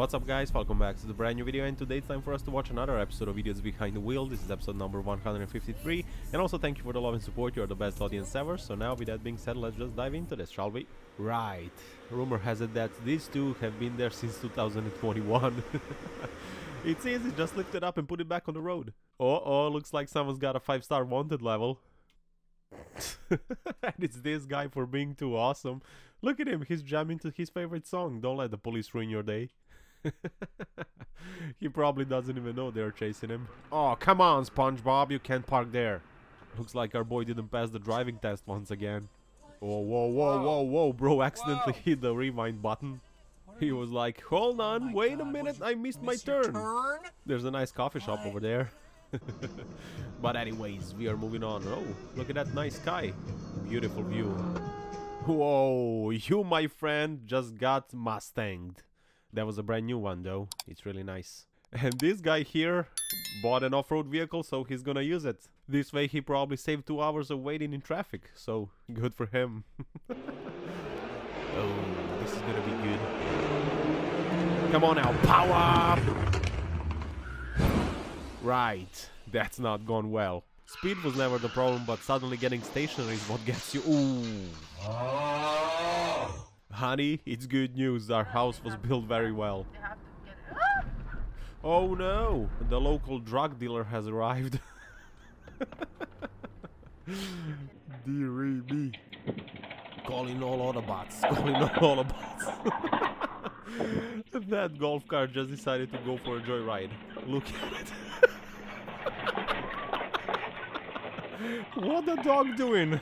What's up guys, welcome back to the brand new video, and today it's time for us to watch another episode of Videos Behind the Wheel. This is episode number 153, and also thank you for the love and support. You are the best audience ever. So now with that being said, let's just dive into this, shall we? Right, rumor has it that these two have been there since 2021. It seems he just lifted up and put it back on the road. Oh, looks like someone's got a 5-star wanted level. And it's this guy for being too awesome. Look at him, he's jamming to his favorite song, Don't Let the Police Ruin Your Day. He probably doesn't even know they're chasing him. Oh, come on, SpongeBob, you can't park there. Looks like our boy didn't pass the driving test once again. Oh, whoa, bro accidentally hit the rewind button. He was like, hold on, wait a minute, I missed my turn. There's a nice coffee shop over there. But anyways, we are moving on. Oh, look at that nice sky. Beautiful view. Whoa, you, my friend, just got Mustanged. That was a brand new one though. It's really nice. And this guy here bought an off-road vehicle, so he's gonna use it. This way he probably saved 2 hours of waiting in traffic, so good for him. Oh, this is gonna be good. Come on now, power! Right, that's not gone well. Speed was never the problem, but suddenly getting stationary is what gets you. Ooh. Honey, it's good news. Our house was built very well. Oh no, the local drug dealer has arrived. Dearie me. Calling all Autobots. Calling all Autobots. That golf cart just decided to go for a joyride. Look at it. What the dog doing?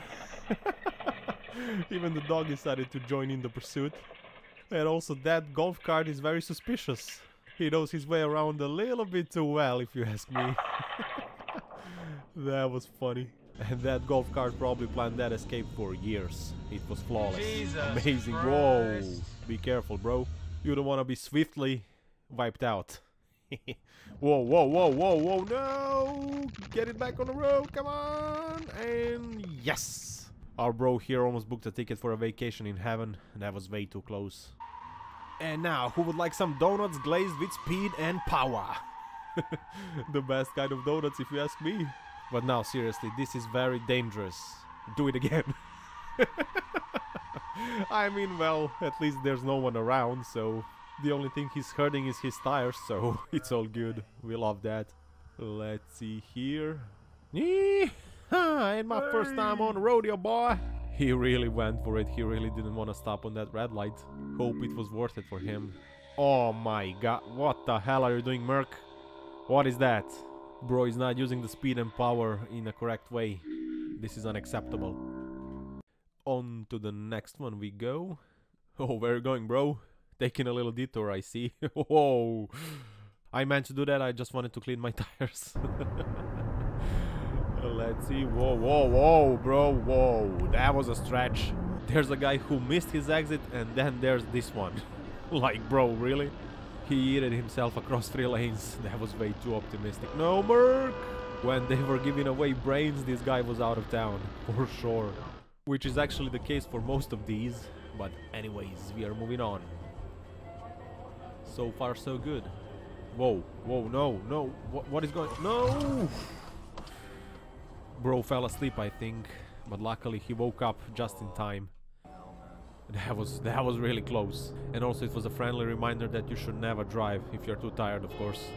Even the dog decided to join in the pursuit. And also that golf cart is very suspicious. He knows his way around a little bit too well, if you ask me. That was funny. And that golf cart probably planned that escape for years. It was flawless. Jesus Amazing. Christ. Whoa. Be careful, bro. You don't want to be swiftly wiped out. Whoa, no! Get it back on the road, come on! And yes! Our bro here almost booked a ticket for a vacation in heaven. That was way too close. And now, who would like some donuts glazed with speed and power? The best kind of donuts, if you ask me. But now, seriously, this is very dangerous. Do it again. I mean, well, at least there's no one around, so... The only thing he's hurting is his tires, so it's all good. We love that. Let's see here. Ain't my first time on the rodeo, boy. He really went for it. He really didn't want to stop on that red light. Hope it was worth it for him. Oh my god. What the hell are you doing, Merc? What is that? Bro is not using the speed and power in a correct way. This is unacceptable. On to the next one we go. Oh, where are you going, bro? Taking a little detour, I see. Whoa! I meant to do that, I just wanted to clean my tires. Let's see. Whoa, bro. Whoa, that was a stretch. There's a guy who missed his exit, and then there's this one. Like, bro, really? He yeeted himself across 3 lanes. That was way too optimistic. No, Merc! When they were giving away brains, this guy was out of town. For sure. Which is actually the case for most of these. But anyways, we are moving on. So far, so good. Whoa, no. What is going... No! Bro fell asleep, I think. But luckily, he woke up just in time. That was really close. And also, it was a friendly reminder that you should never drive if you're too tired, of course.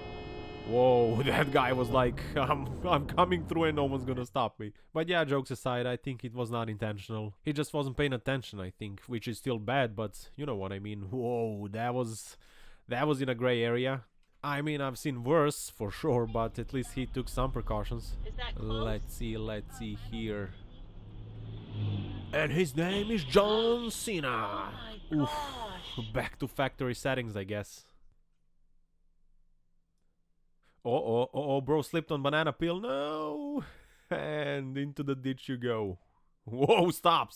Whoa, that guy was like, I'm coming through and no one's gonna stop me. But yeah, jokes aside, I think it was not intentional. He just wasn't paying attention, I think. Which is still bad, but you know what I mean. Whoa, that was in a gray area. I mean, I've seen worse, for sure, but at least he took some precautions. Let's see here. And his name is John Cena. Oh oof. Back to factory settings, I guess. Oh, bro slipped on banana peel. No! And into the ditch you go. Whoa, stop.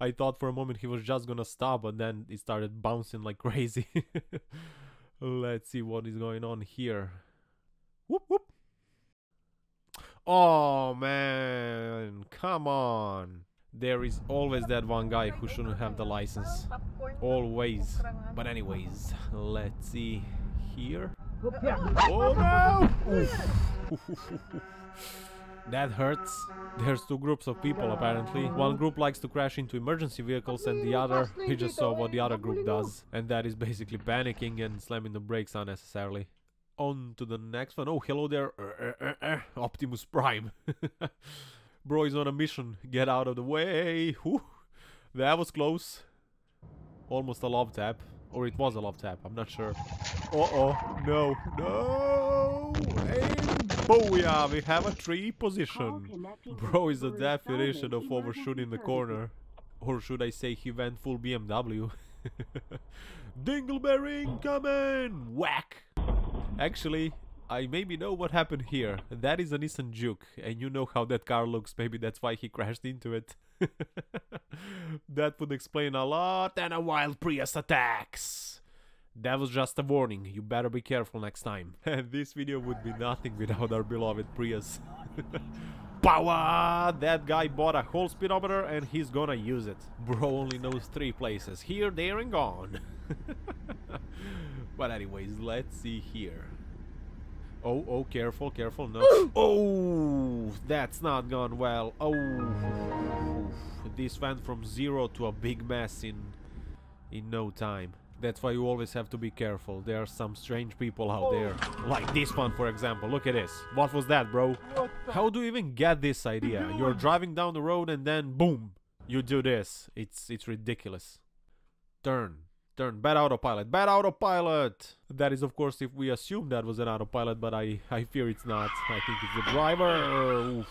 I thought for a moment he was just gonna stop, but then it started bouncing like crazy. Let's see what is going on here. Whoop. Oh, man. Come on. There is always that one guy who shouldn't have the license. Always. But anyways, let's see here. Oh no! Oof. That hurts. There's two groups of people apparently. One group likes to crash into emergency vehicles and the other, we just saw what the other group does. And that is basically panicking and slamming the brakes unnecessarily. On to the next one. Oh, hello there, Optimus Prime. Bro is on a mission. Get out of the way. Whew. That was close. Almost a love tap. Or it was a love tap. I'm not sure. Uh-oh. No. No. And booyah. We have a 3 position. Bro is the definition of overshooting the corner. Or should I say he went full BMW. Dingleberry incoming! Whack! Actually, I maybe know what happened here. That is a Nissan Juke, and you know how that car looks. Maybe that's why he crashed into it. That would explain a lot, and a wild Prius attacks. That was just a warning. You better be careful next time. And this video would be nothing without our beloved Prius. Power! That guy bought a whole speedometer and he's gonna use it. Bro only knows 3 places. Here, there, and gone. But anyways, let's see here. Oh, careful, careful, no. Oh, that's not gone well. Oh, this went from 0 to a big mess in no time. That's why you always have to be careful. There are some strange people out there. Like this one, for example. Look at this. What was that, bro? How do you even get this idea? You're driving down the road and then boom, you do this. It's ridiculous. Turn. Bad autopilot. Bad autopilot! That is, of course, if we assume that was an autopilot, but I fear it's not. I think it's the driver. Oof.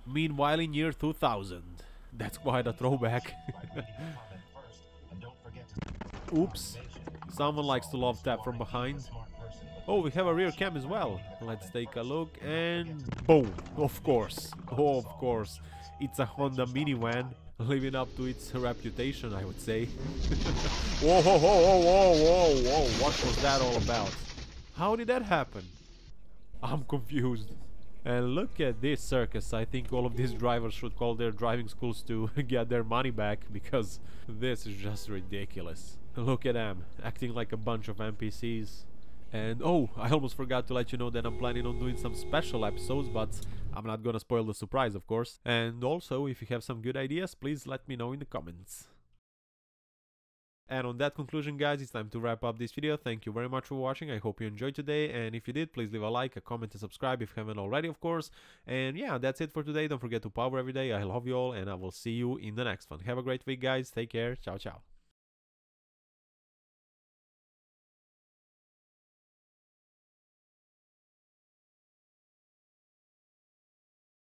Meanwhile, in year 2000. That's quite a throwback. Oops. Someone likes to love tap from behind. Oh, we have a rear cam as well. Let's take a look and boom. Of course. Oh, of course. It's a Honda minivan, living up to its reputation, I would say. Whoa, whoa, whoa, whoa, whoa, whoa. What was that all about? How did that happen? I'm confused. And look at this circus. I think all of these drivers should call their driving schools to get their money back, because this is just ridiculous. Look at them, acting like a bunch of NPCs. And oh, I almost forgot to let you know that I'm planning on doing some special episodes, but I'm not gonna spoil the surprise, of course. And also, if you have some good ideas, please let me know in the comments. And on that conclusion, guys, it's time to wrap up this video. Thank you very much for watching. I hope you enjoyed today, and if you did, please leave a like, a comment, and subscribe if you haven't already, of course. And yeah, that's it for today. Don't forget to power every day. I love you all, and I will see you in the next one. Have a great week, guys. Take care. Ciao, ciao.